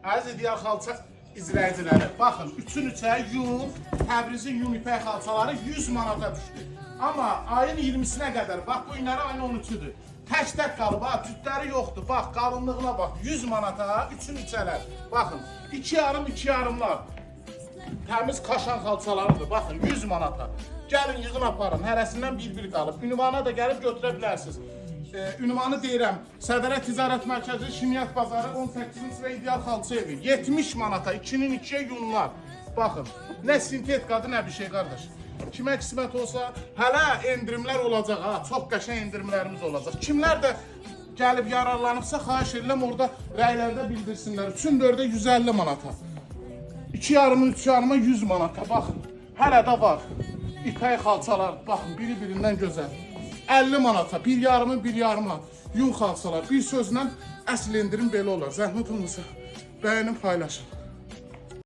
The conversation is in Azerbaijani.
Əziz ideal xalça izləyiciləri, baxın, 3-ün 3-ə yun, Təbrizin yun ipək xalçaları 100 manata düşdü. Amma ayın 20-sinə qədər, bax bu günləri ayın 13-üdür. Tək-tək qalıb, tütləri yoxdur, bax qalınlığına bax, 100 manata 3-ün 3-ələr. Baxın, 2,5-2,5-lar. Təmiz kaşan xalçalarıdır, baxın, 100 manata. Gəlin, yığın aparın, hərəsindən bir-bir qalıb. Ünvana da gəlib götürə bilərsiniz. Ünvanı deyirəm, Sədərət Ticarət Mərkəzi, Şimiyyət Bazarı, 18-ci və ideal xalça evi. 70 manata, 2-nin 2-yə yunlar. Baxın, nə sintetikadır, nə bir şey qardaş. Kimə qismət olsa, hələ endirimlər olacaq, çox qəşəng endirimlərimiz olacaq. Kimlər də gəlib yararlanıbsa, xahiş edirəm, orada rəylərdə bildirsinlər. 3-ün 4-ə 150 manata. 2,5-ın 3,5-a 100 manata, baxın. Hələ də var. İpək xalçalar, baxın, biri-birindən gözəl. 50 manata, 1,5-ın 1,5-a yun xalçalar. Bir sözlə əsl endirim belə olar. Zəhmət olmasa, bəyənin, paylaşın.